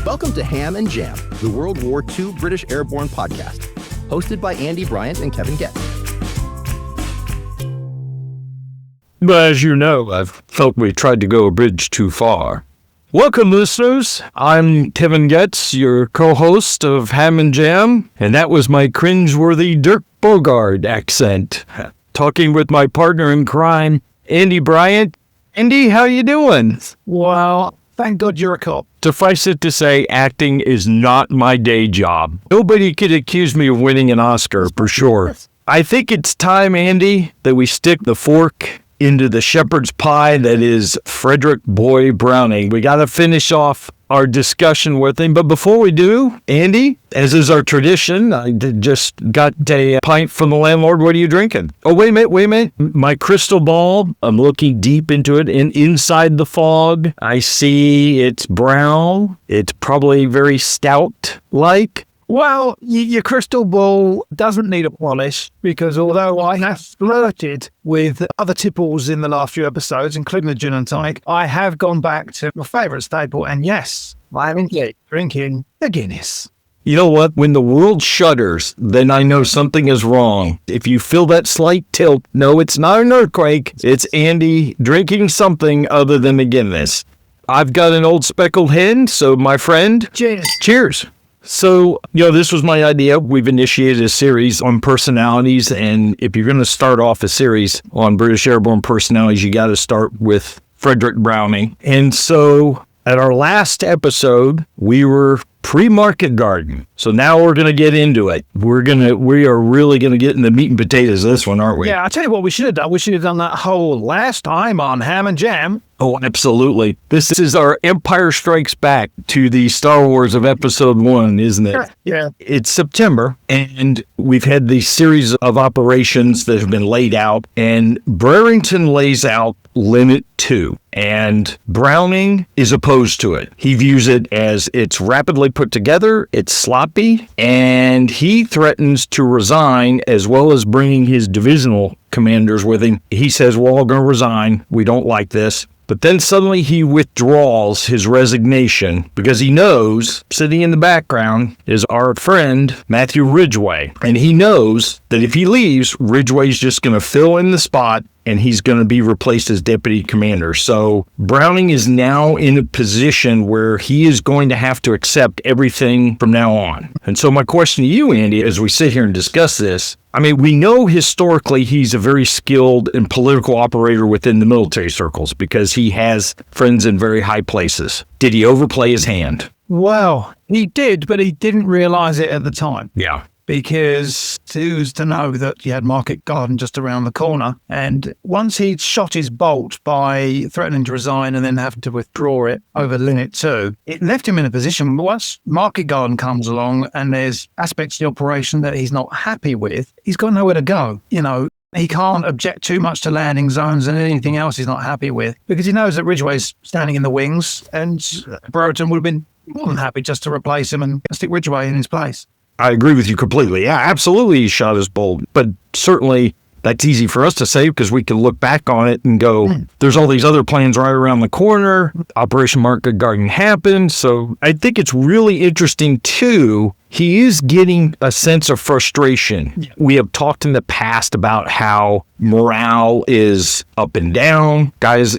Welcome to Ham and Jam, the World War II British Airborne podcast, hosted by Andy Bryant and Kevin Getz. But as you know, I've felt we tried to go a bridge too far. Welcome, listeners. I'm Kevin Getz, your co-host of Ham and Jam, and that was my cringeworthy Dirk Bogarde accent. Talking with my partner in crime, Andy Bryant. Andy, how you doing? Well, thank God you're a cop. Suffice it to say, acting is not my day job. Nobody could accuse me of winning an Oscar, for sure. I think it's time, Andy, that we stick the fork into the shepherd's pie that is Frederick Boy Browning. We got to finish off our discussion with him. But before we do, Andy, as is our tradition, I just got a pint from the landlord. What are you drinking? Oh, wait a minute. My crystal ball, I'm looking deep into it, and inside the fog, I see it's brown. It's probably very stout-like. Well, your crystal ball doesn't need a polish, because although I have flirted with other tipples in the last few episodes, including the gin and tonic, I have gone back to my favourite staple, and yes, I'm indeed drinking a Guinness. You know what? When the world shudders, then I know something is wrong. If you feel that slight tilt, no, it's not an earthquake. It's Andy drinking something other than the Guinness. I've got an old speckled hen, so my friend... Cheers. So, this was my idea. We've initiated a series on personalities, and if you're going to start off a series on British Airborne personalities, you got to start with Frederick Browning. And so, at our last episode, we were pre-Market Garden. So now we're going to get into it. We are really going to get in the meat and potatoes of this one, aren't we? Yeah, I tell you what we should have done. We should have done that whole last time on Ham and Jam. Oh, absolutely. This is our Empire Strikes Back to the Star Wars of Episode 1, isn't it? Yeah. It's September, and we've had these series of operations that have been laid out, and Brereton lays out Limit 2, and Browning is opposed to it. He views it as it's rapidly put together, it's sloppy, and he threatens to resign as well as bringing his divisional commanders with him. He says, we're all going to resign. We don't like this. But then suddenly he withdraws his resignation because he knows, sitting in the background, is our friend Matthew Ridgway. And he knows that if he leaves, Ridgway's just going to fill in the spot and he's going to be replaced as deputy commander. So Browning is now in a position where he is going to have to accept everything from now on. And so my question to you, Andy, as we sit here and discuss this, we know historically he's a very skilled and political operator within the military circles because he has friends in very high places. Did he overplay his hand? Well, he did, but he didn't realise it at the time. Yeah. Because who's to know that he had Market Garden just around the corner. And once he'd shot his bolt by threatening to resign and then having to withdraw it over Limit 2, it left him in a position, once Market Garden comes along and there's aspects of the operation that he's not happy with, he's got nowhere to go. He can't object too much to landing zones and anything else he's not happy with, because he knows that Ridgway's standing in the wings, and Brereton would have been more than happy just to replace him and stick Ridgway in his place. I agree with you completely. Yeah, absolutely he shot his bolt. But certainly that's easy for us to say because we can look back on it and go, there's all these other plans right around the corner. Operation Market Garden happened. So I think it's really interesting, too. He is getting a sense of frustration. Yeah. We have talked in the past about how morale is up and down. Guys,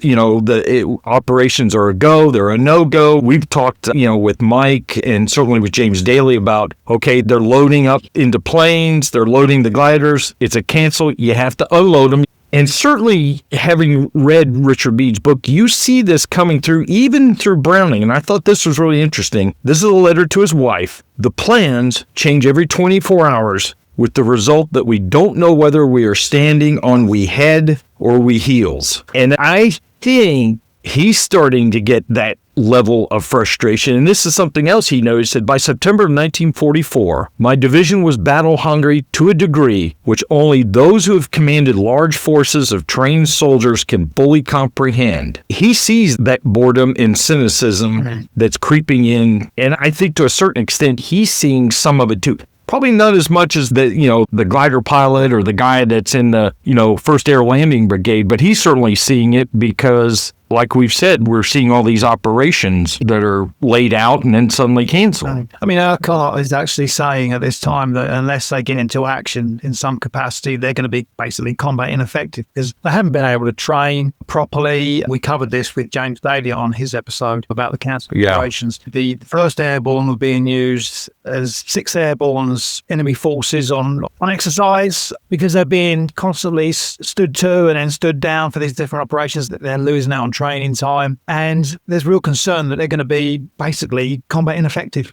operations are a go, they're a no-go. We've talked, with Mike and certainly with James Daly about, okay, they're loading up into planes, they're loading the gliders. It's a cancel. You have to unload them. And certainly, having read Richard Bede's book, you see this coming through, even through Browning. And I thought this was really interesting. This is a letter to his wife. The plans change every 24 hours, with the result that we don't know whether we are standing on we head or we heels. And I think he's starting to get that level of frustration. And this is something else he noticed. He said, by September of 1944, my division was battle hungry to a degree which only those who have commanded large forces of trained soldiers can fully comprehend. He sees that boredom and cynicism that's creeping in. And I think to a certain extent, he's seeing some of it too. Probably not as much as the glider pilot or the guy that's in the, 1st Air Landing Brigade, but he's certainly seeing it because like we've said, we're seeing all these operations that are laid out and then suddenly canceled. I mean, Urquhart is actually saying at this time that unless they get into action in some capacity, they're going to be basically combat ineffective because they haven't been able to train properly. We covered this with James Daly on his episode about the cancer operations. The 1st Airborne were being used as 6th Airborne's enemy forces on exercise because they're being constantly stood to and then stood down for these different operations that they're losing out on training time. And there's real concern that they're going to be basically combat ineffective.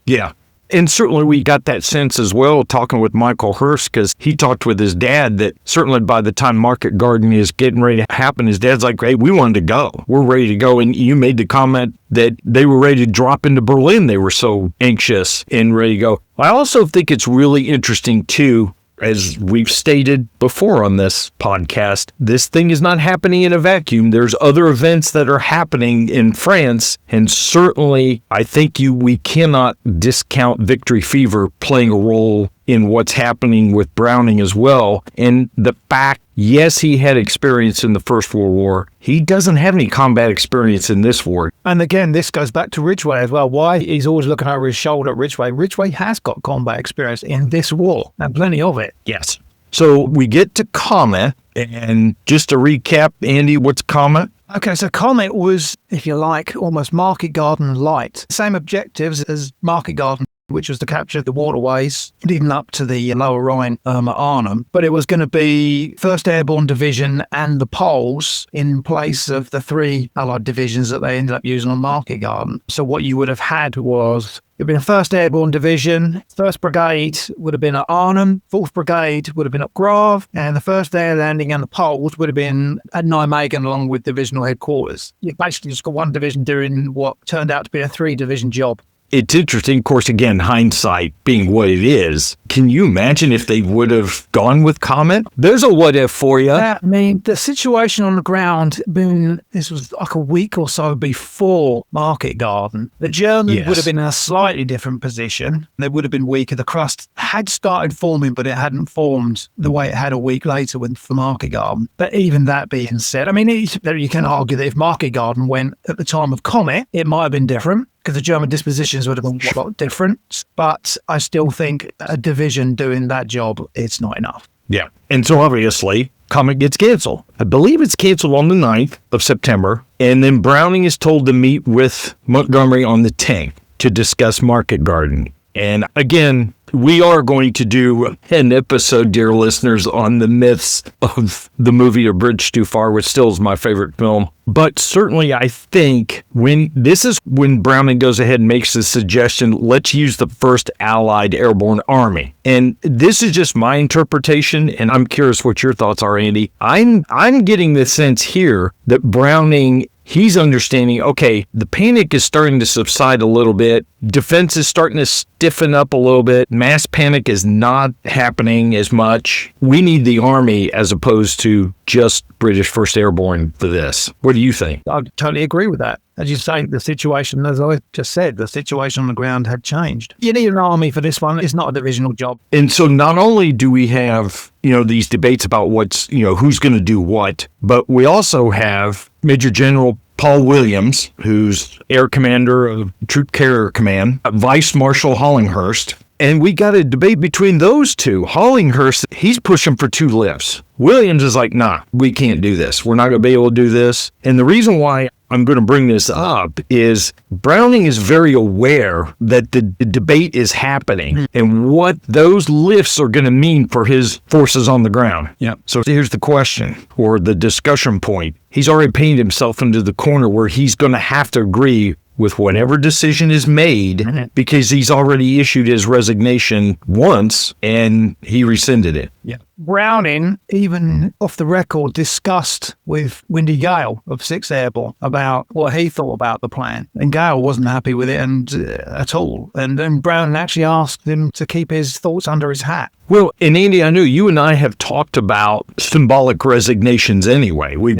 Yeah. And certainly we got that sense as well talking with Michael Hurst, because he talked with his dad that certainly by the time Market Garden is getting ready to happen, his dad's like, hey, we wanted to go. We're ready to go. And you made the comment that they were ready to drop into Berlin. They were so anxious and ready to go. I also think it's really interesting, too, as we've stated before on this podcast, this thing is not happening in a vacuum. There's other events that are happening in France, and certainly I think we cannot discount Victory Fever playing a role in what's happening with Browning as well. And the fact, yes, he had experience in the First World War. He doesn't have any combat experience in this war. And again, this goes back to Ridgway as well. Why he's always looking over his shoulder at Ridgway. Ridgway has got combat experience in this war, and plenty of it. Yes. So we get to Comet, and just to recap, Andy, what's Comet? Okay, so Comet was, if you like, almost Market Garden light. Same objectives as Market Garden, which was to capture the waterways leading up to the Lower Rhine at Arnhem. But it was going to be 1st Airborne Division and the Poles in place of the 3 Allied divisions that they ended up using on Market Garden. So what you would have had was, it would have been a 1st Airborne Division, 1st Brigade would have been at Arnhem, 4th Brigade would have been at Grave, and the 1st Air Landing and the Poles would have been at Nijmegen along with divisional headquarters. You basically just got one division doing what turned out to be a 3-division job. It's interesting, of course, again, hindsight being what it is. Can you imagine if they would have gone with Comet? There's a what if for you. I mean, the situation on the ground, this was like a week or so before Market Garden. The Germans would have been in a slightly different position. They would have been weaker. The crust had started forming, but it hadn't formed the way it had a week later for Market Garden. But even that being said, I mean, you can argue that if Market Garden went at the time of Comet, it might have been different, because the German dispositions would have been a lot different. But I still think a division doing that job, it's not enough. Yeah. And so obviously, Comet gets canceled. I believe it's canceled on the 9th of September. And then Browning is told to meet with Montgomery on the 10th to discuss Market Garden. And again, we are going to do an episode, dear listeners, on the myths of the movie A Bridge Too Far, which still is my favorite film. But certainly I think when Browning goes ahead and makes the suggestion, let's use the 1st Allied Airborne Army. And this is just my interpretation, and I'm curious what your thoughts are, Andy. I'm getting the sense here that Browning, he's understanding, okay, the panic is starting to subside a little bit. Defense is starting to stiffen up a little bit. Mass panic is not happening as much. We need the Army as opposed to just British 1st Airborne for this. What do you think? I totally agree with that. As you say, the situation, as I just said, the situation on the ground had changed. You need an army for this one. It's not a divisional job. And so not only do we have, these debates about who's going to do what, but we also have Major General Paul Williams, who's Air Commander of Troop Carrier Command, Vice Marshal Hollinghurst. And we got a debate between those two. Hollinghurst, he's pushing for 2 lifts. Williams is like, nah, we can't do this. We're not going to be able to do this. And the reason why I'm going to bring this up is Browning is very aware that the debate is happening and what those lifts are going to mean for his forces on the ground. Yeah. So here's the question or the discussion point. He's already painted himself into the corner where he's going to have to agree with whatever decision is made because he's already issued his resignation once and he rescinded it. Yeah. Browning, even off the record, discussed with Windy Gale of 6th Airborne about what he thought about the plan. And Gale wasn't happy with it at all. And then Browning actually asked him to keep his thoughts under his hat. Well, and Andy, I know you and I have talked about symbolic resignations anyway. We've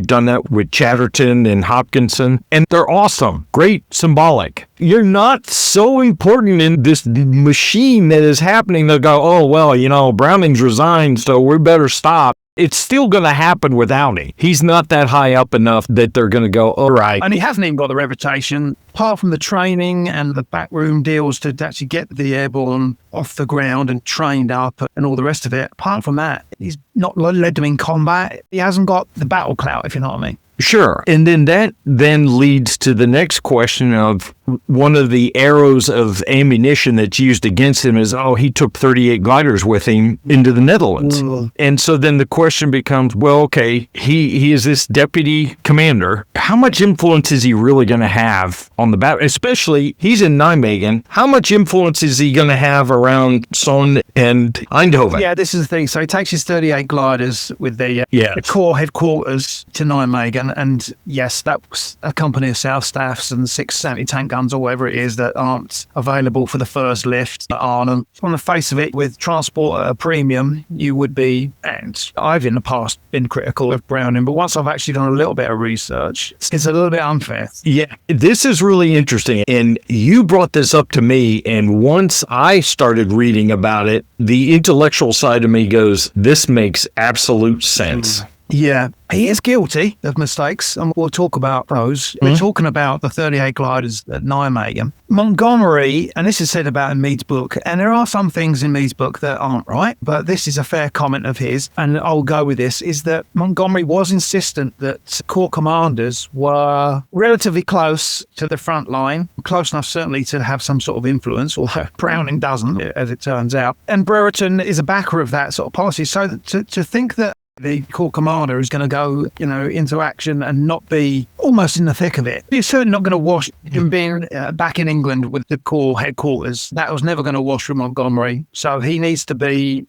done that with Chatterton and Hopkinson, and they're awesome. Great symbolic. You're not so important in this machine that is happening. They'll go, oh, well, Browning's resigned, so we better stop. it's still going to happen without him. He's not that high up enough that they're going to go, all right. And he hasn't even got the reputation, apart from the training and the backroom deals to actually get the airborne off the ground and trained up and all the rest of it. Apart from that, he's not led them in combat. He hasn't got the battle clout, if you know what I mean. Sure. And then that then leads to the next question of one of the arrows of ammunition that's used against him is, he took 38 gliders with him into the Netherlands. And so then the question becomes, well, okay, he is this deputy commander. How much influence is he really going to have on the battle? Especially, he's in Nijmegen. How much influence is he going to have around Son and Eindhoven? Yeah, this is the thing. So he takes his 38 gliders with the Corps headquarters to Nijmegen. And yes, that was a company of South Staffs and 6 anti-tank guns or whatever it is that aren't available for the first lift at Arnhem. On the face of it, with transport at a premium, you would be, and I've in the past been critical of Browning, but once I've actually done a little bit of research, it's a little bit unfair. Yeah, this is really interesting. And you brought this up to me, and once I started reading about it, the intellectual side of me goes, this makes absolute sense. Yeah, he is guilty of mistakes, and we'll talk about those. We're talking about the 38 gliders at Nijmegen. Montgomery, and this is said about in Meade's book, and there are some things in Meade's book that aren't right, but this is a fair comment of his, and I'll go with this, is that Montgomery was insistent that Corps commanders were relatively close to the front line, close enough certainly to have some sort of influence, although Browning doesn't, as it turns out. And Brereton is a backer of that sort of policy, so to think that the Corps commander is going to go, into action and not be almost in the thick of it. You're certainly not going to wash him being back in England with the Corps headquarters. That was never going to wash from Montgomery. So he needs to be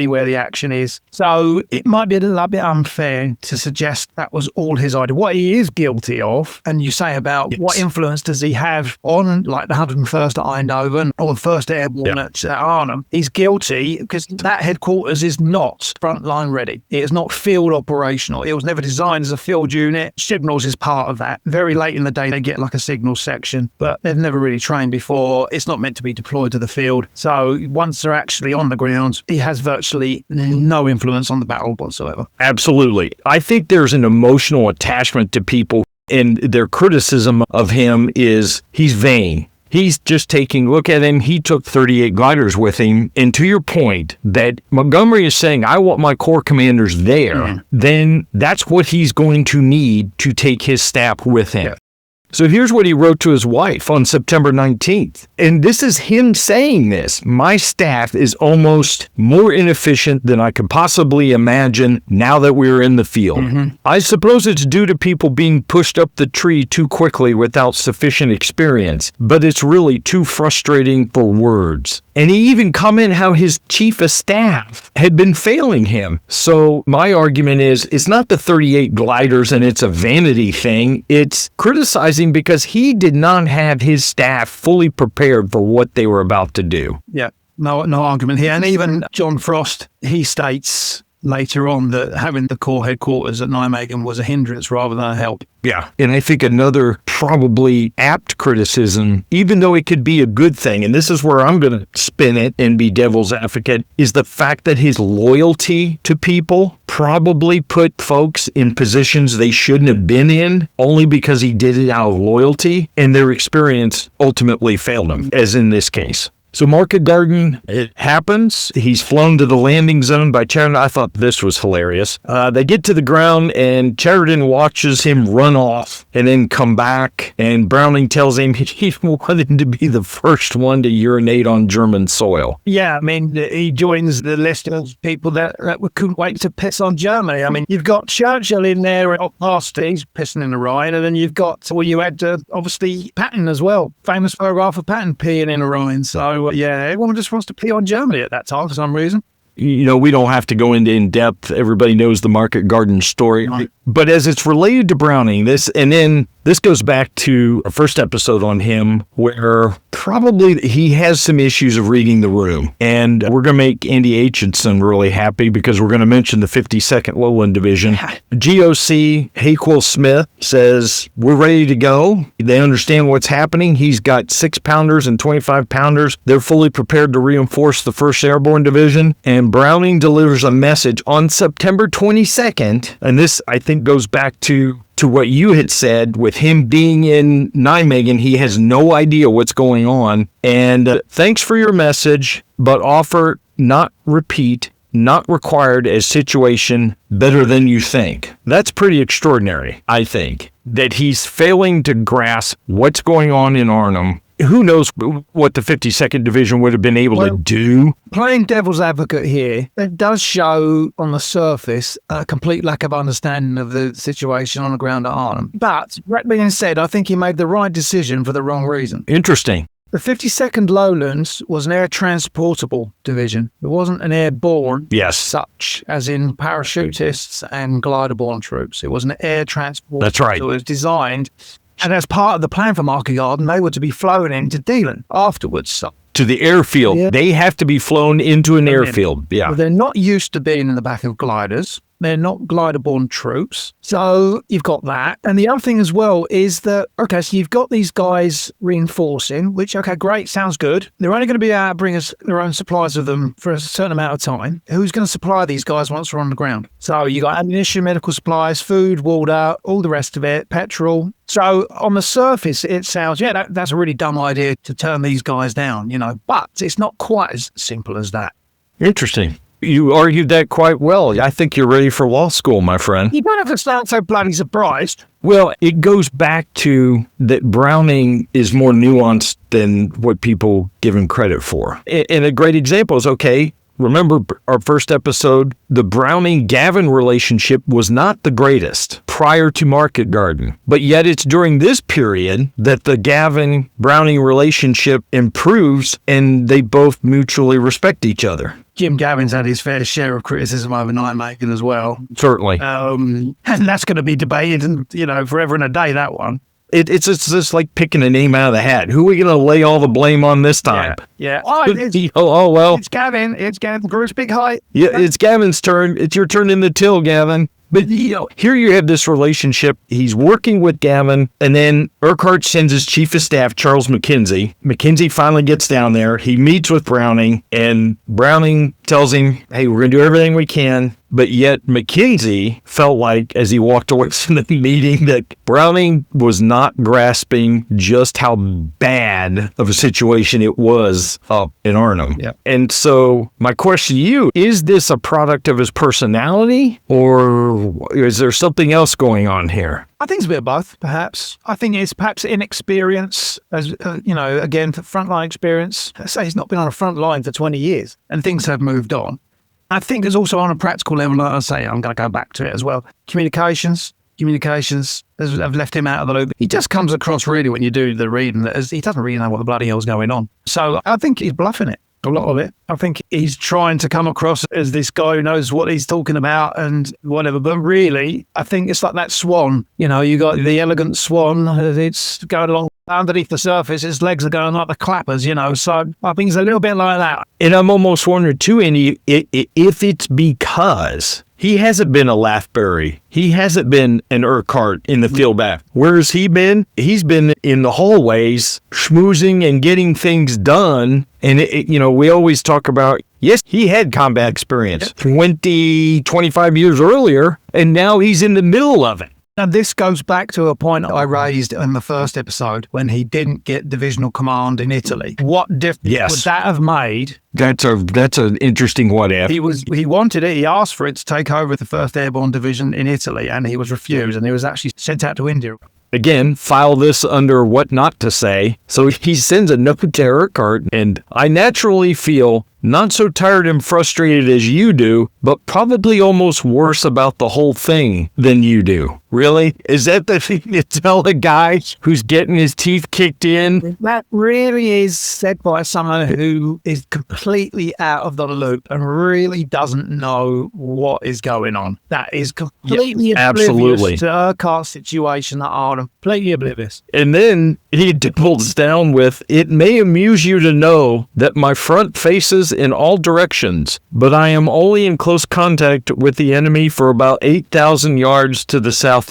where the action is. So it might be a little bit unfair to suggest that was all his idea. What he is guilty of, and you say about what influence does he have on like the 101st at Eindhoven or the 1st Airborne at Arnhem, he's guilty because that headquarters is not frontline ready. It is not field operational. It was never designed as a field unit. Signals is part of that. Very late in the day, they get like a signal section, but they've never really trained before. It's not meant to be deployed to the field. So once they're actually on the ground, he has virtually no influence on the battle whatsoever. Absolutely. I think there's an emotional attachment to people, and their criticism of him is he's vain. He's just taking a look at him. He took 38 gliders with him. And to your point that Montgomery is saying, I want my Corps commanders there, then that's what he's going to need to take his staff with him. Yeah. So here's what he wrote to his wife on September 19th. And this is him saying this. My staff is almost more inefficient than I could possibly imagine now that we're in the field. I suppose it's due to people being pushed up the tree too quickly without sufficient experience, but it's really too frustrating for words. And he even commented how his chief of staff had been failing him. So my argument is, it's not the 38 gliders and it's a vanity thing. It's criticizing because he did not have his staff fully prepared for what they were about to do. Yeah, no argument here. And even John Frost, he states later on that having the Corps headquarters at Nijmegen was a hindrance rather than a help. Yeah, and I think another probably apt criticism, even though it could be a good thing, and this is where I'm going to spin it and be devil's advocate, is the fact that his loyalty to people probably put folks in positions they shouldn't have been in only because he did it out of loyalty, and their experience ultimately failed him, as in this case. So Market Garden, it happens. He's flown to the landing zone by Sheridan. I thought this was hilarious. They get to the ground and Sheridan watches him run off and then come back. And Browning tells him he wanted to be the first one to urinate on German soil. Yeah, I mean, he joins the list of people that couldn't wait to piss on Germany. I mean, you've got Churchill in there at last, he's pissing in the Rhine. And then you've got, you had obviously Patton as well. Famous photograph of Patton peeing in the Rhine. So, yeah, everyone just wants to pee on Germany at that time for some reason. We don't have to go into in depth. Everybody knows the Market Garden story. But as it's related to Browning, this goes back to our first episode on him, where probably he has some issues of reading the room. And we're going to make Andy Aitchison really happy because we're going to mention the 52nd Lowland Division. GOC Hayquil Smith says, we're ready to go. They understand what's happening. He's got 6-pounders and 25-pounders. They're fully prepared to reinforce the 1st Airborne Division. And Browning delivers a message on September 22nd. And this, I think, goes back to what you had said with him being in Nijmegen. He has no idea what's going on. And thanks for your message, but offer, not repeat, not required as situation better than you think. That's pretty extraordinary, I think, that he's failing to grasp what's going on in Arnhem. Who knows what the 52nd Division would have been able to do? Playing devil's advocate here, it does show on the surface a complete lack of understanding of the situation on the ground at Arnhem. But, that being said, I think he made the right decision for the wrong reason. Interesting. The 52nd Lowlands was an air transportable division. It wasn't an airborne such, as in parachutists and glider-borne troops. It was an air transport. That's right. So it was designed. And as part of the plan for Market Garden, they were to be flown into Dealing afterwards. So, to the airfield. Yeah. They have to be flown into an airfield. Yeah. Well, they're not used to being in the back of gliders. They're not glider-borne troops. So you've got that. And the other thing as well is that, okay, so you've got these guys reinforcing, which, okay, great, sounds good. They're only going to be able to bring us their own supplies of them for a certain amount of time. Who's going to supply these guys once we're on the ground? So you got ammunition, medical supplies, food, water, all the rest of it, petrol. So on the surface, it sounds, that's a really dumb idea to turn these guys down, but it's not quite as simple as that. Interesting. You argued that quite well. I think you're ready for law school, my friend. You don't have to sound so bloody surprised. Well, it goes back to that Browning is more nuanced than what people give him credit for. And a great example is, okay, remember our first episode, the Browning-Gavin relationship was not the greatest prior to Market Garden. But yet it's during this period that the Gavin-Browning relationship improves and they both mutually respect each other. Jim Gavin's had his fair share of criticism over Nijmegen as well. Certainly. And that's going to be debated, and forever and a day, that one. It's just like picking a name out of the hat. Who are we going to lay all the blame on this time? Yeah. Well. It's Gavin. It's Gavin. Group's big height. Yeah, it's Gavin's turn. It's your turn in the till, Gavin. But, here you have this relationship. He's working with Gavin, and then Urquhart sends his chief of staff, Charles McKenzie. McKenzie finally gets down there. He meets with Browning, and Browning tells him, hey, we're going to do everything we can. But yet McKenzie felt like, as he walked away from the meeting, that Browning was not grasping just how bad of a situation it was up in Arnhem. Yeah. And so my question to you, is this a product of his personality, or is there something else going on here? I think it's a bit of both, perhaps. I think it's perhaps inexperience, as again, frontline experience. Let's say he's not been on a front line for 20 years, and things have moved on. I think there's also on a practical level, like I say, I'm going to go back to it as well. Communications have left him out of the loop. He just comes across really, when you do the reading, that he doesn't really know what the bloody hell's going on. So I think he's bluffing it, a lot of it. I think he's trying to come across as this guy who knows what he's talking about and whatever. But really, I think it's like that swan. You got the elegant swan. It's going along underneath the surface. His legs are going like the clappers, So I think it's a little bit like that. And I'm almost wondering, too, Andy, if it's because he hasn't been a Laughberry. He hasn't been an Urquhart in the field back. Where has he been? He's been in the hallways, schmoozing and getting things done. And, we always talk about, yes, he had combat experience 25 years earlier, and now he's in the middle of it. And this goes back to a point I raised in the first episode when he didn't get divisional command in Italy. What difference would that have made? That's an interesting what if. He wanted it. He asked for it to take over the 1st Airborne Division in Italy, and he was refused, and he was actually sent out to India. Again, file this under what not to say. So he sends a note to Urquhart, and I naturally feel not so tired and frustrated as you do, but probably almost worse about the whole thing than you do. Really? Is that the thing to tell a guy who's getting his teeth kicked in? That really is said by someone who is completely out of the loop and really doesn't know what is going on. That is completely oblivious to Urquhart's situation that are completely oblivious. And then he doubles down with, "It may amuse you to know that my front faces in all directions, but I am only in close contact with the enemy for about 8,000 yards to the southeast."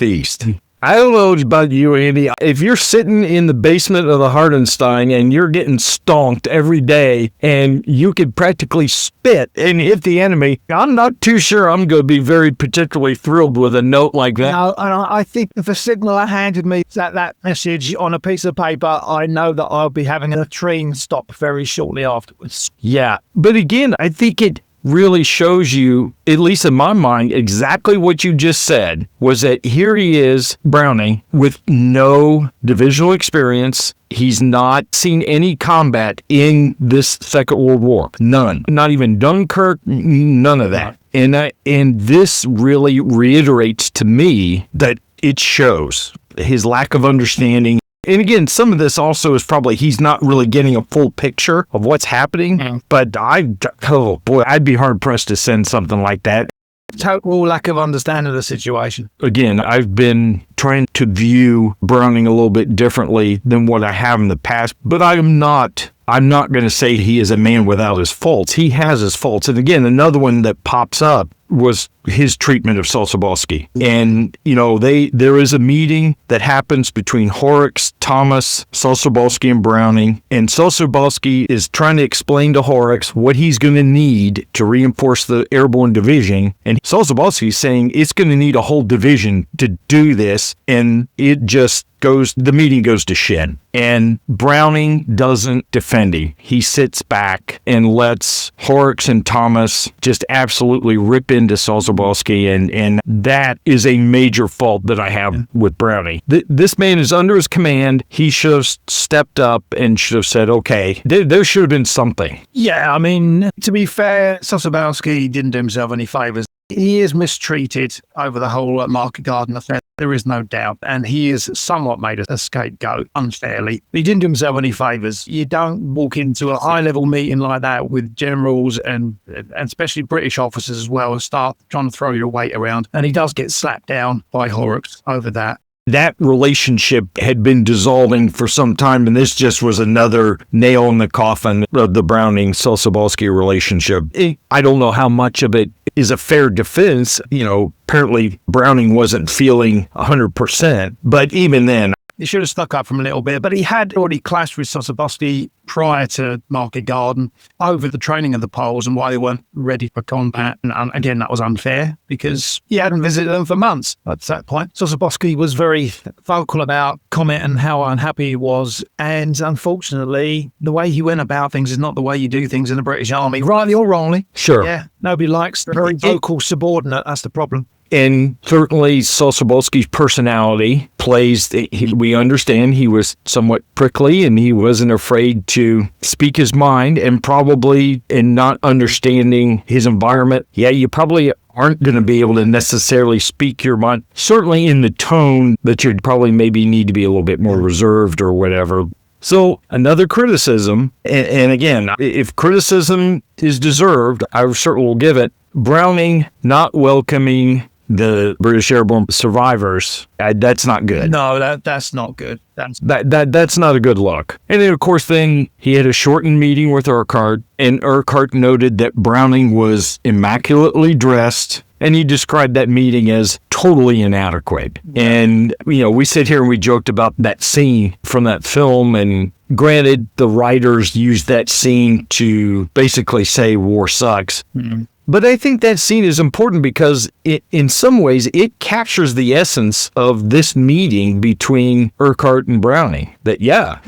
I don't know about you, Andy. If you're sitting in the basement of the Hardenstein and you're getting stonked every day and you could practically spit and hit the enemy, I'm not too sure I'm going to be very particularly thrilled with a note like that. No, and I think if a signaller handed me that message on a piece of paper, I know that I'll be having a train stop very shortly afterwards. Yeah, but again, I think it really shows you, at least in my mind, exactly what you just said, was that here he is, Browning, with no divisional experience. He's not seen any combat in this Second World War. None. Not even Dunkirk, none of that. And this really reiterates to me that it shows his lack of understanding. And again, some of this also is probably he's not really getting a full picture of what's happening. But I'd be hard pressed to send something like that. Total lack of understanding of the situation. Again, I've been trying to view Browning a little bit differently than what I have in the past, but I'm not going to say he is a man without his faults. He has his faults. And again, another one that pops up was his treatment of Sosabowski. And, there is a meeting that happens between Horrocks, Thomas, Sosabowski, and Browning. And Sosabowski is trying to explain to Horrocks what he's going to need to reinforce the airborne division. And Sosabowski is saying it's going to need a whole division to do this. And the meeting goes to shit. And Browning doesn't defend him. He sits back and lets Horrocks and Thomas just absolutely rip into Sosabowski, and that is a major fault that I have with Browning. This man is under his command. He should have stepped up and should have said, okay, there should have been something. Yeah, I mean, to be fair, Sosabowski didn't do himself any favours. He is mistreated over the whole Market Garden affair. There is no doubt. And he is somewhat made a scapegoat unfairly. He didn't do himself any favours. You don't walk into a high-level meeting like that with generals and especially British officers as well and start trying to throw your weight around. And he does get slapped down by Horrocks over that. That relationship had been dissolving for some time, and this just was another nail in the coffin of the Browning-Sosabowski relationship. I don't know how much of it is a fair defense. Apparently Browning wasn't feeling 100%, but even then, he should have stuck up from a little bit, but he had already clashed with Sosabowski prior to Market Garden over the training of the Poles and why they weren't ready for combat. And again, that was unfair because he hadn't visited them for months at that point. Sosabowski was very vocal about Comet and how unhappy he was. And unfortunately, the way he went about things is not the way you do things in the British Army, rightly or wrongly. Sure. Yeah, nobody likes the very vocal subordinate. That's the problem. And certainly Sosabowski's personality plays, we understand he was somewhat prickly and he wasn't afraid to speak his mind, and probably in not understanding his environment, you probably aren't going to be able to necessarily speak your mind, certainly in the tone that you'd probably maybe need to be a little bit more reserved or whatever. So another criticism, and again, if criticism is deserved, I certainly will give it. Browning not welcoming the British airborne survivors, that's not good. No, that's not good. That's not a good look. And then, of course, he had a shortened meeting with Urquhart, and Urquhart noted that Browning was immaculately dressed, and he described that meeting as totally inadequate. And, we sit here and we joked about that scene from that film, and granted, the writers used that scene to basically say war sucks. Mm-hmm. But I think that scene is important because in some ways, it captures the essence of this meeting between Urquhart and Browning. That,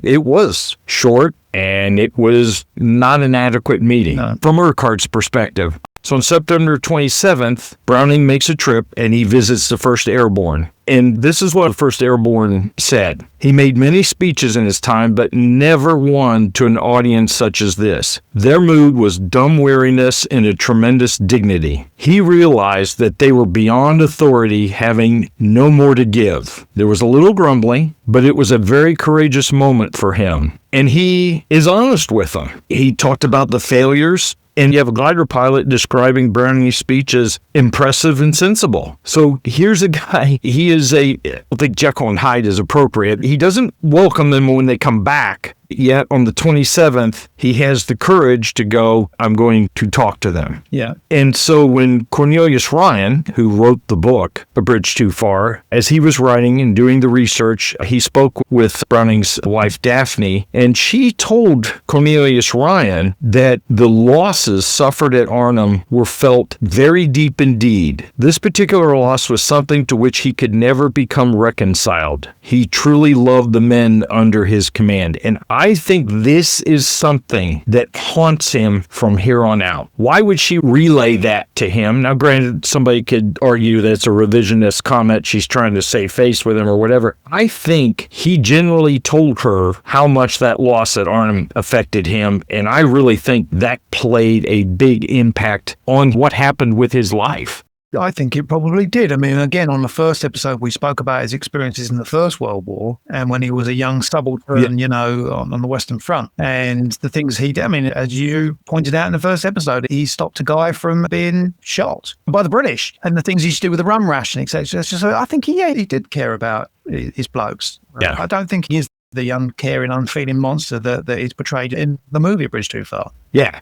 it was short and it was not an adequate meeting from Urquhart's perspective. So on September 27th, Browning makes a trip and he visits the 1st Airborne. And this is what the 1st Airborne said. He made many speeches in his time, but never one to an audience such as this. Their mood was dumb weariness and a tremendous dignity. He realized that they were beyond authority, having no more to give. There was a little grumbling, but it was a very courageous moment for him. And he is honest with them. He talked about the failures. And you have a glider pilot describing Browning's speech as impressive and sensible. So here's a guy, I don't think Jekyll and Hyde is appropriate. He doesn't welcome them when they come back. Yet on the 27th, he has the courage to go, I'm going to talk to them. Yeah. And so when Cornelius Ryan, who wrote the book, A Bridge Too Far, as he was writing and doing the research, he spoke with Browning's wife, Daphne, and she told Cornelius Ryan that the losses suffered at Arnhem were felt very deep indeed. This particular loss was something to which he could never become reconciled. He truly loved the men under his command. And I think this is something that haunts him from here on out. Why would she relay that to him? Now, granted, somebody could argue that it's a revisionist comment. She's trying to save face with him or whatever. I think he generally told her how much that loss at Arnhem affected him. And I really think that played a big impact on what happened with his life. I think it probably did. I mean, again, on the first episode, we spoke about his experiences in the First World War and when he was a young subaltern, on the Western Front. And the things he did, I mean, as you pointed out in the first episode, he stopped a guy from being shot by the British and the things he used to do with the rum ration, etc. So I think he did care about his blokes. Yeah. I don't think he is the uncaring, unfeeling monster that is portrayed in the movie A Bridge Too Far. Yeah.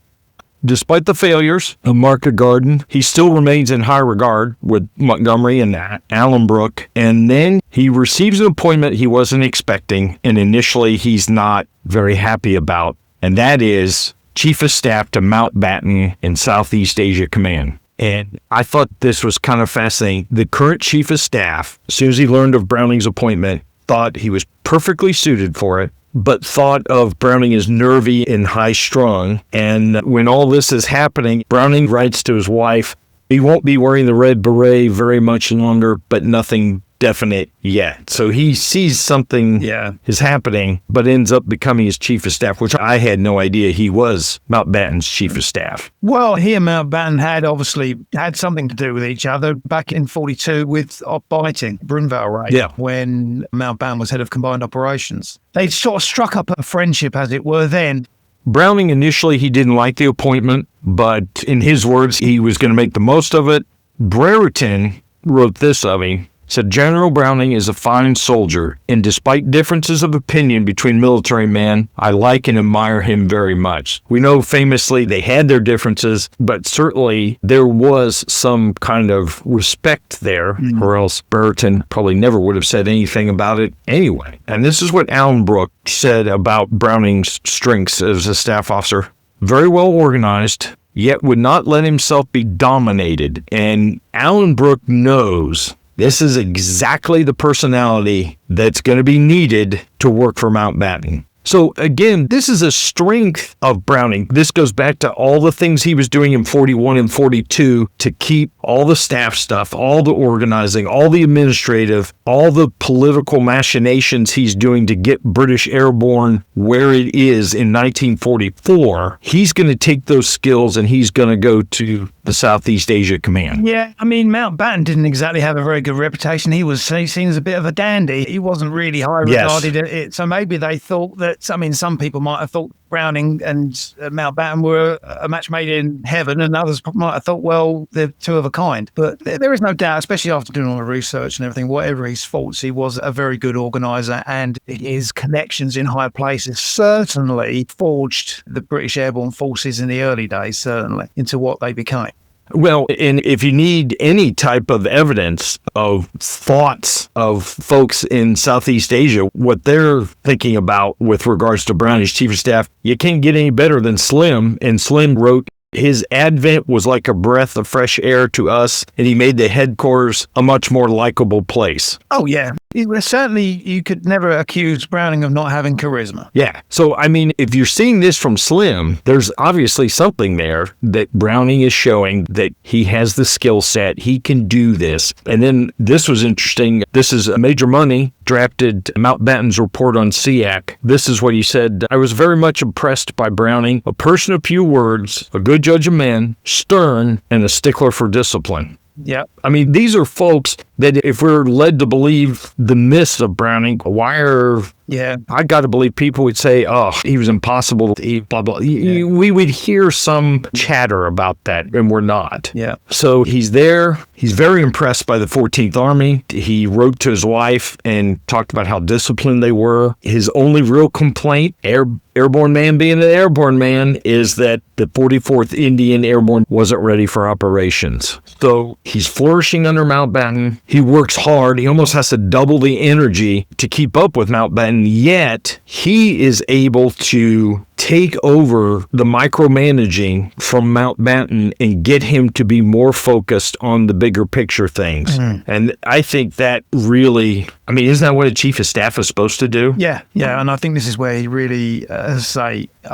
Despite the failures of Market Garden, he still remains in high regard with Montgomery and Allenbrook. And then he receives an appointment he wasn't expecting, and initially he's not very happy about, and that is Chief of Staff to Mountbatten in Southeast Asia Command. And I thought this was kind of fascinating. The current Chief of Staff, as soon as he learned of Browning's appointment, thought he was perfectly suited for it, but thought of Browning as nervy and high-strung. And when all this is happening, Browning writes to his wife, he won't be wearing the red beret very much longer, but nothing definite yet. So he sees something is happening, but ends up becoming his chief of staff, which I had no idea he was Mountbatten's chief of staff. Well, he and Mountbatten had obviously had something to do with each other back in 42 with biting Brunval raid, when Mountbatten was head of combined operations. They sort of struck up a friendship, as it were, then. Browning, initially, he didn't like the appointment, but in his words, he was going to make the most of it. Brereton wrote this of him. Said, General Browning is a fine soldier, and despite differences of opinion between military men, I like and admire him very much. We know famously they had their differences, but certainly there was some kind of respect there, or else Brereton probably never would have said anything about it anyway. And this is what Allenbrook said about Browning's strengths as a staff officer. Very well organized, yet would not let himself be dominated. And Allenbrook knows this is exactly the personality that's going to be needed to work for Mountbatten. So again, this is a strength of Browning. This goes back to all the things he was doing in 41 and 42 to keep all the staff stuff, all the organizing, all the administrative, all the political machinations he's doing to get British Airborne where it is in 1944. He's going to take those skills and he's going to go to the Southeast Asia Command. Yeah, I mean, Mountbatten didn't exactly have a very good reputation. He was seen as a bit of a dandy. He wasn't really high regarded. So maybe they thought that, I mean, some people might have thought Browning and Mountbatten were a match made in heaven, and others might have thought, well, they're two of a kind. But there is no doubt, especially after doing all the research and everything, whatever his faults, he was a very good organizer, and his connections in high places certainly forged the British Airborne Forces in the early days, certainly, into what they became. Well, and if you need any type of evidence of thoughts of folks in Southeast Asia, what they're thinking about with regards to Browning's chief of staff, you can't get any better than Slim. And Slim wrote His advent was like a breath of fresh air to us, and he made the headquarters a much more likable place. Oh, yeah. Certainly, you could never accuse Browning of not having charisma. Yeah. So, I mean, if you're seeing this from Slim, there's obviously something there that Browning is showing that he has the skill set. He can do this. And then this was interesting. This is Major Money drafted Mountbatten's report on SEAC. This is what he said. I was very much impressed by Browning, a person of few words, a good judge of men, stern, and a stickler for discipline. Yeah. I mean, these are folks that if we're led to believe the myths of Browning, why are... Yeah. I got to believe people would say, oh, he was impossible to eat, blah, blah. Yeah. We would hear some chatter about that, and we're not. Yeah. So he's there. He's very impressed by the 14th Army. He wrote to his wife and talked about how disciplined they were. His only real complaint, airborne man being an airborne man, is that the 44th Indian Airborne wasn't ready for operations. So he's flourishing under Mountbatten. He works hard. He almost has to double the energy to keep up with Mountbatten, yet he is able to take over the micromanaging from Mountbatten and get him to be more focused on the bigger picture things. And I think that really, I mean, isn't that what a chief of staff is supposed to do? Yeah, yeah. And I think this is where he really, I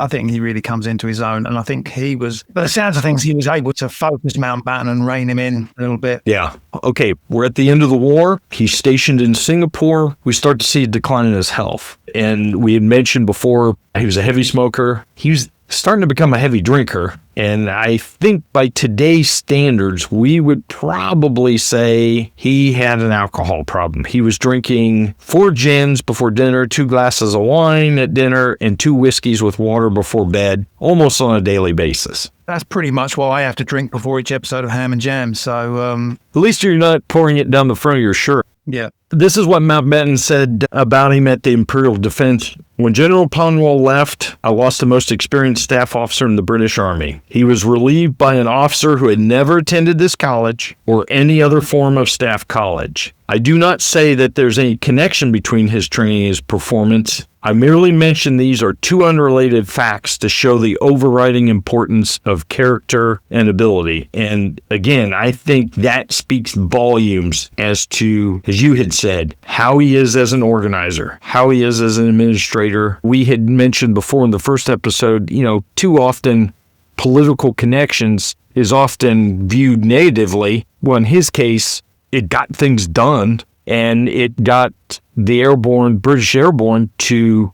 think he really comes into his own. And I think he was, by the sounds of things, he was able to focus Mountbatten and rein him in a little bit. Yeah. Okay, we're at the end of the war. He's stationed in Singapore. We start to see a decline in his health. And we had mentioned before, he was a heavy smoker. He was starting to become a heavy drinker. And I think by today's standards, we would probably say he had an alcohol problem. He was drinking 4 gins before dinner, 2 glasses of wine at dinner, and 2 whiskeys with water before bed, almost on a daily basis. That's pretty much what I have to drink before each episode of Ham and Jam. So, at least you're not pouring it down the front of your shirt. Yeah. This is what Mountbatten said about him at the Imperial Defense. When General Ponwell left, I lost the most experienced staff officer in the British Army. He was relieved by an officer who had never attended this college or any other form of staff college. I do not say that there's any connection between his training and his performance. I merely mention these are 2 unrelated facts to show the overriding importance of character and ability. And again, I think that speaks volumes as to, as you had said, how he is as an organizer, how he is as an administrator. We had mentioned before in the first episode, too often political connections is often viewed negatively. Well, in his case, it got things done, and it got the British Airborne to,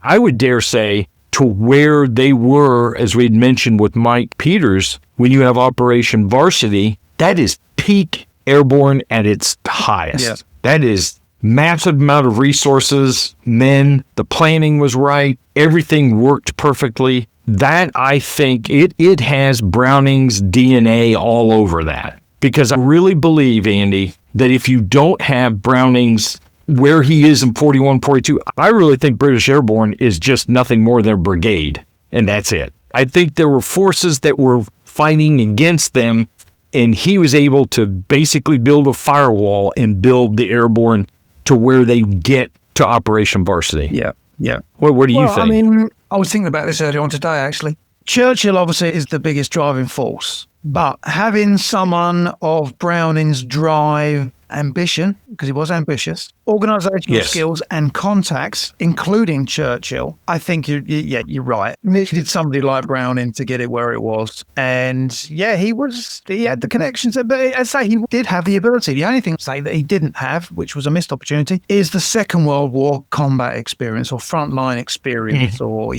I would dare say, to where they were, as we'd mentioned with Mike Peters, when you have Operation Varsity, that is peak airborne at its highest. Yeah. That is massive amount of resources, men, the planning was right, everything worked perfectly. That, I think, it has Browning's DNA all over that. Because I really believe, Andy, that if you don't have Browning's where he is in 41, 42, I really think British Airborne is just nothing more than a brigade, and that's it. I think there were forces that were fighting against them, and he was able to basically build a firewall and build the Airborne to where they get to Operation Varsity. Yeah, yeah. What do you think? I mean, I was thinking about this earlier on today, actually. Churchill, obviously, is the biggest driving force. But having someone of Browning's drive, ambition, because he was ambitious, organizational skills and contacts, including Churchill, I think you're right. Needed somebody like Browning to get it where it was. And he had the connections. But I'd say he did have the ability. The only thing to say that he didn't have, which was a missed opportunity, is the Second World War combat experience or frontline experience or,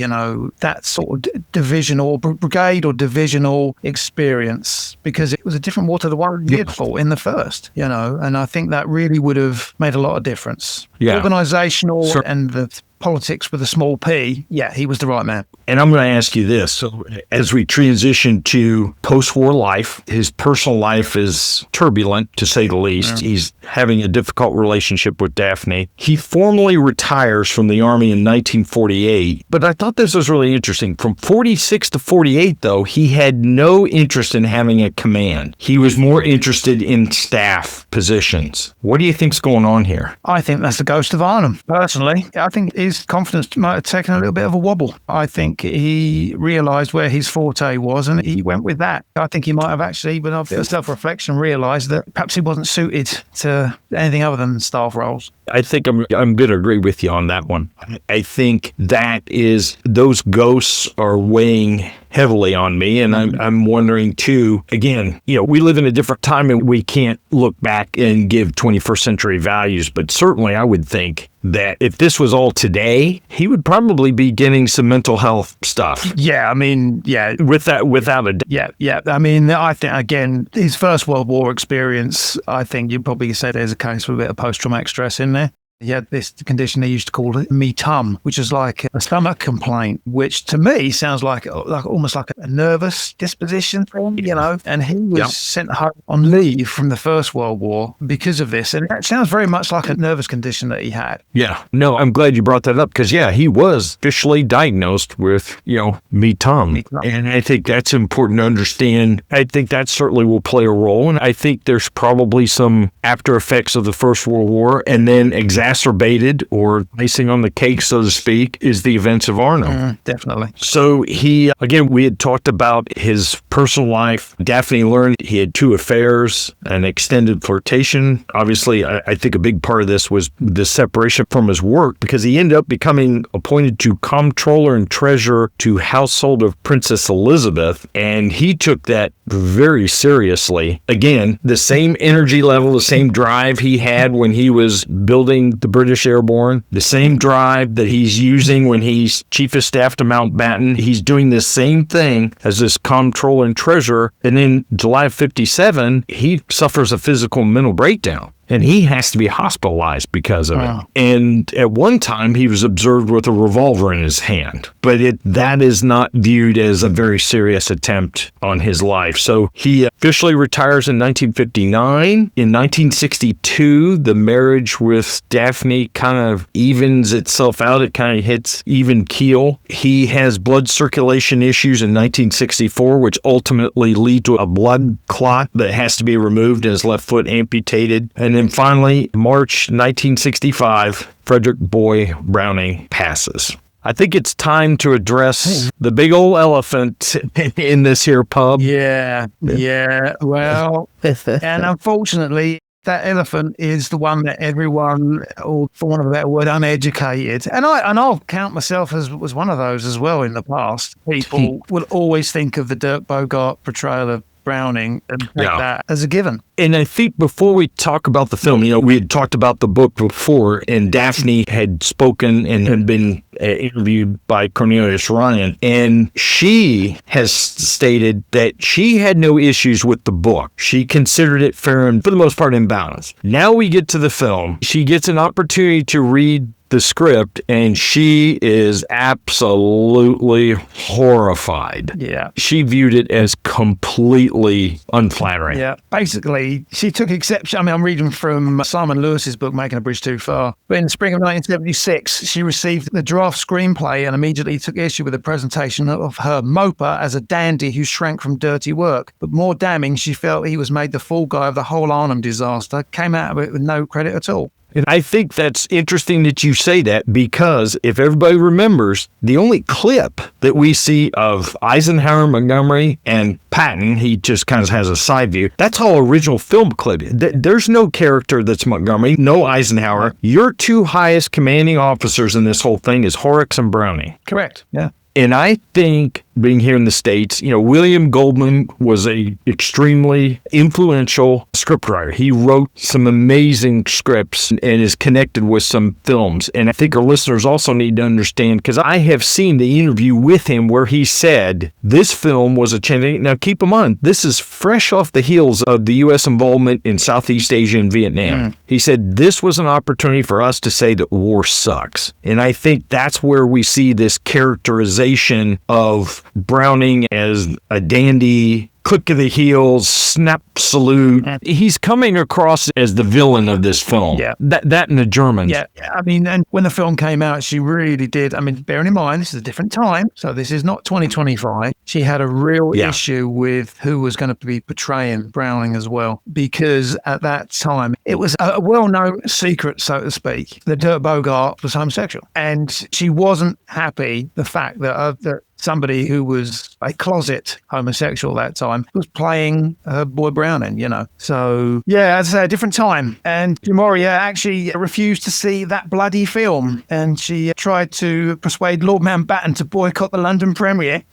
that sort of divisional, brigade or divisional experience, because it was a different war to the one he had fought in the first, and I think that really would have made a lot of difference. Yeah. Organizational and the politics with a small p, he was the right man. And I'm going to ask you this. So as we transition to post-war life, his personal life is turbulent, to say the least. Yeah. He's having a difficult relationship with Daphne. He formally retires from the Army in 1948. But I thought this was really interesting. From 46 to 48, though, he had no interest in having a command. He was more interested in staff positions. What do you think's going on here? I think that's the ghost of Arnhem, personally. I think his his confidence might have taken a little bit of a wobble. I think he realised where his forte was and he went with that. I think he might have actually, with a bit of self-reflection, realised that perhaps he wasn't suited to anything other than staff roles. I think I'm going to agree with you on that one. I think that is, those ghosts are weighing heavily on me. And I'm wondering too, again, we live in a different time and we can't look back and give 21st century values, but certainly I would think that if this was all today, he would probably be getting some mental health stuff. Yeah, I mean, yeah. Without a doubt. Yeah. I mean, I think, again, his First World War experience, I think you'd probably say there's a case for a bit of post-traumatic stress in there. He had this condition they used to call it Pt.2, which is like a stomach complaint, which to me sounds like almost like a nervous disposition thing, And he was sent home on leave from the First World War because of this. And that sounds very much like a nervous condition that he had. Yeah. No, I'm glad you brought that up because, he was officially diagnosed with, Pt.2. And I think that's important to understand. I think that certainly will play a role. And I think there's probably some after effects of the First World War, and then exacerbated or icing on the cake, so to speak, is the events of Arnhem. Definitely. So we had talked about his personal life. Daphne learned he had 2 affairs, an extended flirtation. Obviously, I think a big part of this was the separation from his work because he ended up becoming appointed to comptroller and treasurer to household of Princess Elizabeth, and he took that very seriously. Again, the same energy level, the same drive he had when he was building the British Airborne, the same drive that he's using when he's Chief of Staff to Mountbatten. He's doing the same thing as this comptroller and treasurer. And in July of 57, he suffers a physical and mental breakdown. And he has to be hospitalized because of it. And at one time, he was observed with a revolver in his hand. But that is not viewed as a very serious attempt on his life. So he officially retires in 1959. In 1962, the marriage with Daphne kind of evens itself out. It kind of hits even keel. He has blood circulation issues in 1964, which ultimately lead to a blood clot that has to be removed and his left foot amputated. And then finally, March 1965, Frederick Boy Browning passes. I think it's time to address the big old elephant in this here pub. Yeah. Well, and unfortunately, that elephant is the one that everyone, or for want of a better word, uneducated. And I'll count myself as was one of those as well in the past. People will always think of the Dirk Bogart portrayal of Browning and take that as a given. And I think before we talk about the film, we had talked about the book before, and Daphne had spoken and had been interviewed by Cornelius Ryan, and she has stated that she had no issues with the book. She considered it fair and, for the most part, imbalanced. Now we get to the film. She gets an opportunity to read the script, and she is absolutely horrified. Yeah. She viewed it as completely unflattering. Yeah. Basically, she took exception. I mean, I'm reading from Simon Lewis's book, Making a Bridge Too Far. But in the spring of 1976, she received the draft screenplay and immediately took issue with the presentation of her moper as a dandy who shrank from dirty work. But more damning, she felt he was made the fall guy of the whole Arnhem disaster, came out of it with no credit at all. And I think that's interesting that you say that, because if everybody remembers, the only clip that we see of Eisenhower, Montgomery, and Patton, he just kind of has a side view, that's all original film clip. There's no character that's Montgomery, no Eisenhower. Your 2 highest commanding officers in this whole thing is Horrocks and Browning. Correct, yeah. And I think, being here in the States, William Goldman was a extremely influential scriptwriter. He wrote some amazing scripts and is connected with some films. And I think our listeners also need to understand, because I have seen the interview with him where he said this film was a change. Now, keep in mind, this is fresh off the heels of the U.S. involvement in Southeast Asia and Vietnam. He said this was an opportunity for us to say that war sucks. And I think that's where we see this characterization of Browning as a dandy, click of the heels, snap salute. He's coming across as the villain of this film. Yeah. That and the Germans. Yeah, I mean, and when the film came out, she really did. I mean, bearing in mind, this is a different time, so this is not 2025. She had a real issue with who was going to be portraying Browning as well, because at that time, it was a well-known secret, so to speak, that Dirk Bogarde was homosexual. And she wasn't happy the fact that somebody who was a closet homosexual at that time was playing her boy Browning, you know. So, yeah, as I say, a different time. And Moria actually refused to see that bloody film. And she tried to persuade Lord Mountbatten to boycott the London premiere.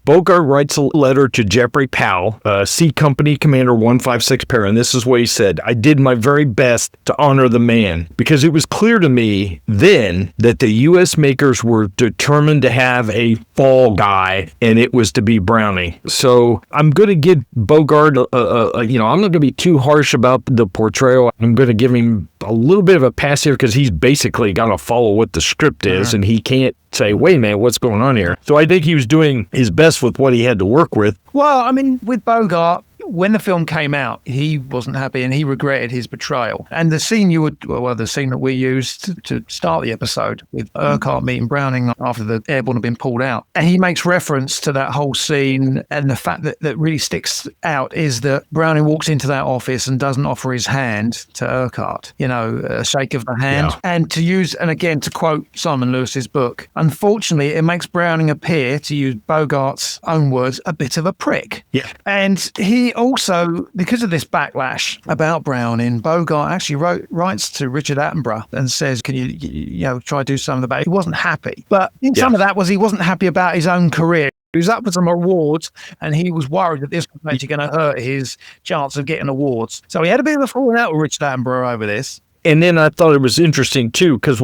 Bogart writes a letter to Jeffrey Powell, C Company Commander 156 Para, and this is what he said. I did my very best to honor the man because it was clear to me then that the U.S. makers were determined to have a fall guy, and it was to be Browning. So I'm going to give Bogart, I'm not going to be too harsh about the portrayal. I'm going to give him a little bit of a pass here because he's basically got to follow what the script is, and he can't say, wait a minute, what's going on here? So I think he was doing his best with what he had to work with. Well, I mean, with Bogart, when the film came out, he wasn't happy and he regretted his betrayal. And the scene the scene that we used to start the episode with Urquhart meeting Browning after the Airborne had been pulled out. And he makes reference to that whole scene. And the fact that really sticks out is that Browning walks into that office and doesn't offer his hand to Urquhart, a shake of the hand. Yeah. And to quote Simon Lewis's book, unfortunately, it makes Browning appear, to use Bogart's own words, a bit of a prick. Yeah. And he also, because of this backlash about Browning, Bogart actually writes to Richard Attenborough and says, can you try to do something about it? He wasn't happy. But some of that was he wasn't happy about his own career. He was up for some awards and he was worried that this was actually going to hurt his chance of getting awards. So he had a bit of a falling out with Richard Attenborough over this. And then I thought it was interesting, too, because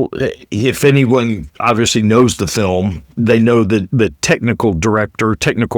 if anyone obviously knows the film, they know that the technical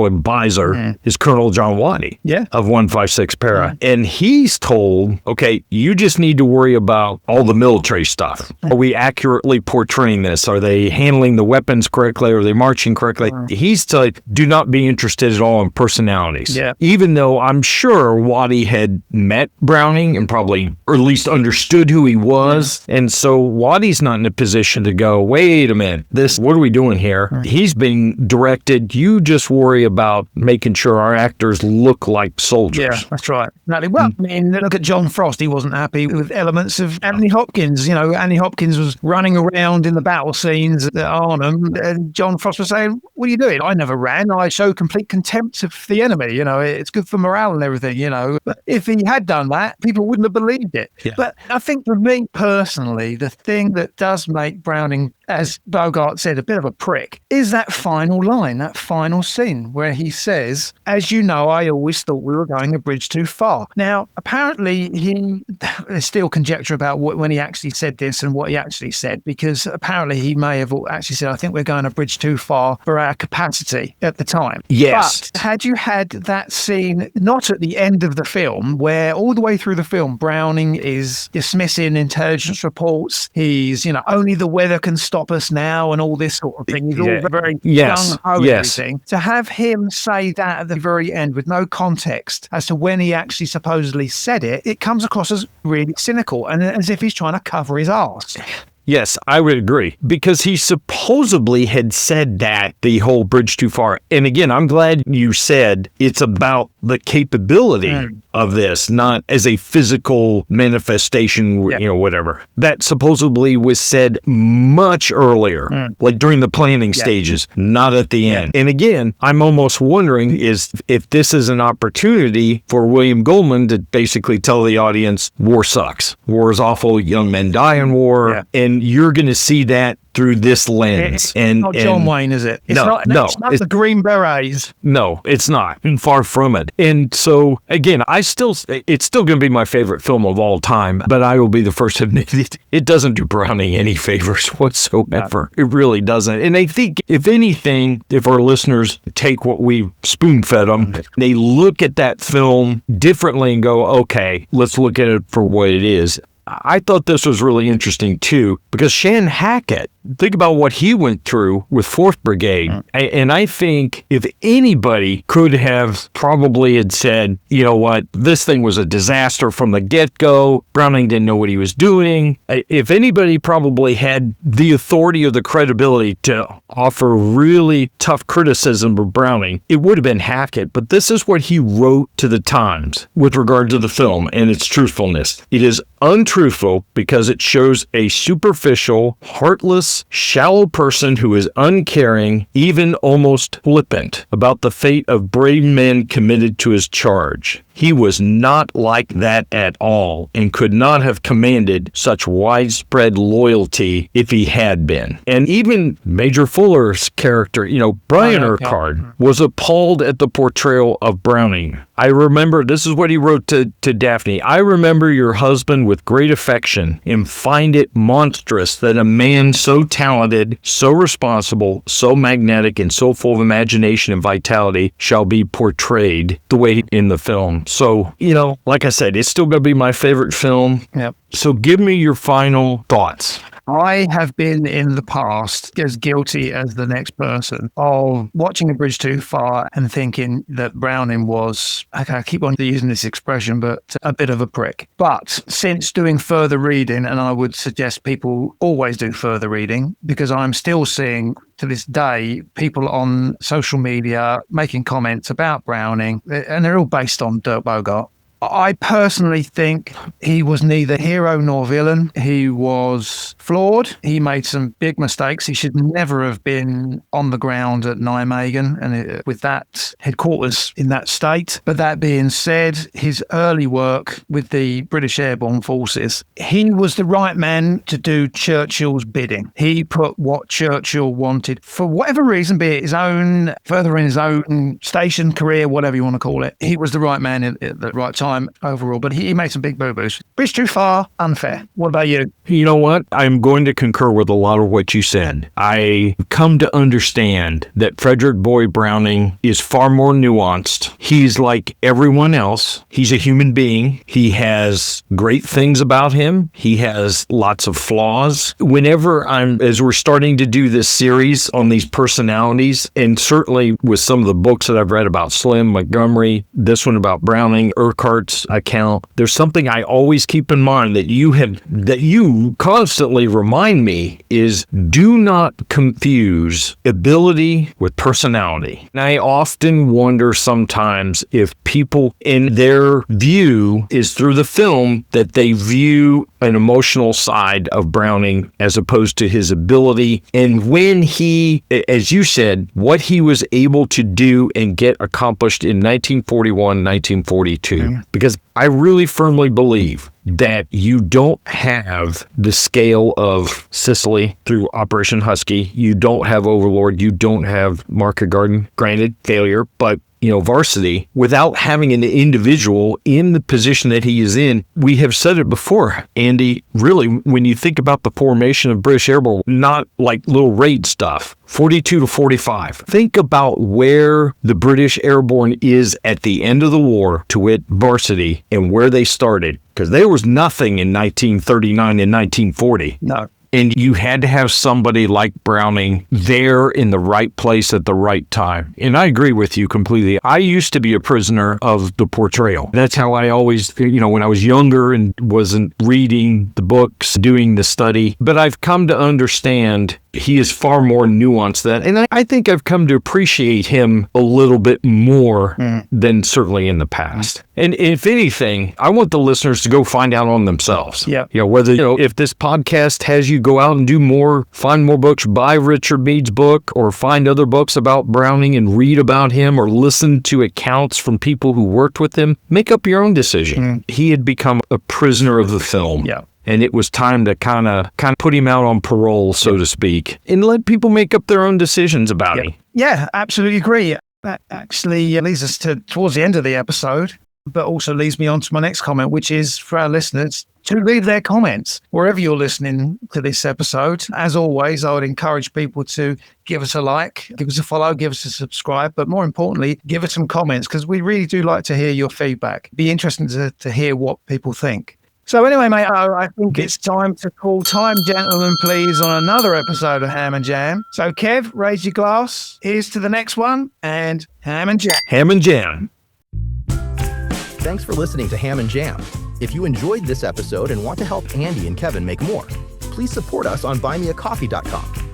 advisor is Colonel John Waddy of 156 Para. And he's told, okay, you just need to worry about all the military stuff. Are we accurately portraying this? Are they handling the weapons correctly? Are they marching correctly? He's told, do not be interested at all in personalities. Yeah. Even though I'm sure Waddy had met Browning and probably, or at least understood who he was. And so Waddy's not in a position to go, wait a minute, what are we doing here? He's being directed, you just worry about making sure our actors look like soldiers. Yeah, that's right. Well, I mean, look at John Frost. He wasn't happy with elements of Anthony Hopkins. Anthony Hopkins was running around in the battle scenes at Arnhem, and John Frost was saying, what are you doing? I never ran. I show complete contempt of the enemy. It's good for morale and everything, But if he had done that, people wouldn't have believed it. Yeah. But I think for me personally, the thing that does make Browning, as Bogart said, a bit of a prick, is that final line, that final scene where he says, as you know, I always thought we were going a bridge too far. Now, apparently, there's still conjecture about when he actually said this and what he actually said, because apparently he may have actually said, I think we're going a bridge too far for our capacity at the time. Yes. But had you had that scene, not at the end of the film, where all the way through the film, Browning is dismissing intelligence reports, he's, only the weather can stop us now and all this sort of thing. He's all very gung-ho and everything. To have him say that at the very end with no context as to when he actually supposedly said it, it comes across as really cynical and as if he's trying to cover his arse. Yes, I would agree, because he supposedly had said that the whole bridge too far. And again, I'm glad you said it's about the capability of this, not as a physical manifestation, whatever. That supposedly was said much earlier, like during the planning stages, not at the end. And again, I'm almost wondering if this is an opportunity for William Goldman to basically tell the audience, war sucks. War is awful. Young men die in war. Yeah. And you're going to see that through this lens. It's not John Wayne, is it? It's not the Green Berets. No, it's not. Far from it. And so, again, it's still going to be my favorite film of all time, but I will be the first to admit it doesn't do Browning any favors whatsoever. No. It really doesn't. And I think, if anything, if our listeners take what we spoon-fed them, they look at that film differently and go, okay, let's look at it for what it is. I thought this was really interesting too, because Shan Hackett, think about what he went through with 4th Brigade. And I think if anybody could have probably had said, you know what, this thing was a disaster from the get-go. Browning didn't know what he was doing. If anybody probably had the authority or the credibility to offer really tough criticism of Browning, it would have been Hackett. But this is what he wrote to the Times with regard to the film and its truthfulness. It is untruthful because it shows a superficial, heartless, shallow person who is uncaring, even almost flippant about the fate of brave men committed to his charge. He was not like that at all and could not have commanded such widespread loyalty if he had been. And even Major Fuller's character, Brian Urquhart, was appalled at the portrayal of Browning. I remember, this is what he wrote to Daphne, I remember your husband with great affection and find it monstrous that a man so talented, so responsible, so magnetic, and so full of imagination and vitality shall be portrayed the way in the film. So, like I said, it's still going to be my favorite film. Yep. So give me your final thoughts. I have been in the past as guilty as the next person of watching A Bridge Too Far and thinking that Browning was, I keep on using this expression, but a bit of a prick. But since doing further reading, and I would suggest people always do further reading, because I'm still seeing to this day people on social media making comments about Browning, and they're all based on Dirk Bogarde. I personally think he was neither hero nor villain. He was flawed. He made some big mistakes. He should never have been on the ground at Nijmegen and with that headquarters in that state. But that being said, his early work with the British Airborne Forces, he was the right man to do Churchill's bidding. He put what Churchill wanted for whatever reason, be it his own, furthering his own station, career, whatever you want to call it. He was the right man at the right time overall, but he made some big boo-boos. Bridge Too Far, unfair. What about you? You know what? I'm going to concur with a lot of what you said. I come to understand that Frederick Boyd Browning is far more nuanced. He's like everyone else. He's a human being. He has great things about him. He has lots of flaws. Whenever as we're starting to do this series on these personalities, and certainly with some of the books that I've read about Slim, Montgomery, this one about Browning, Urquhart's account, there's something I always keep in mind that you constantly remind me is do not confuse ability with personality. And I often wonder sometimes if people in their view is through the film that they view an emotional side of Browning as opposed to his ability. And when he, as you said, what he was able to do and get accomplished in 1941, 1942, because I really firmly believe that you don't have the scale of Sicily through Operation Husky. You don't have Overlord. You don't have Market Garden. Granted, failure, but Varsity, without having an individual in the position that he is in. We have said it before, Andy, really, when you think about the formation of British Airborne, not like little raid stuff, 42 to 45. Think about where the British Airborne is at the end of the war, to wit, Varsity, and where they started, because there was nothing in 1939 and 1940. No. And you had to have somebody like Browning there in the right place at the right time. And I agree with you completely. I used to be a prisoner of the portrayal. That's how I always, when I was younger and wasn't reading the books, doing the study. But I've come to understand he is far more nuanced than, and I think I've come to appreciate him a little bit more than certainly in the past. And if anything, I want the listeners to go find out on themselves. Yeah. Whether, if this podcast has you go out and do more, find more books, buy Richard Mead's book, or find other books about Browning and read about him, or listen to accounts from people who worked with him, make up your own decision. He had become a prisoner of the film. Yeah. And it was time to kind of put him out on parole, so to speak, and let people make up their own decisions about him. Yeah, absolutely agree. That actually leads us towards the end of the episode, but also leads me on to my next comment, which is for our listeners to leave their comments wherever you're listening to this episode. As always, I would encourage people to give us a like, give us a follow, give us a subscribe, but more importantly, give us some comments, because we really do like to hear your feedback. Be interesting to hear what people think. So anyway, mate, I think it's time to call time, gentlemen, please, on another episode of Ham and Jam. So, Kev, raise your glass. Here's to the next one, and Ham and Jam. Ham and Jam. Thanks for listening to Ham and Jam. If you enjoyed this episode and want to help Andy and Kevin make more, please support us on buymeacoffee.com.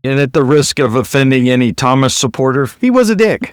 And at the risk of offending any Thomas supporter, he was a dick.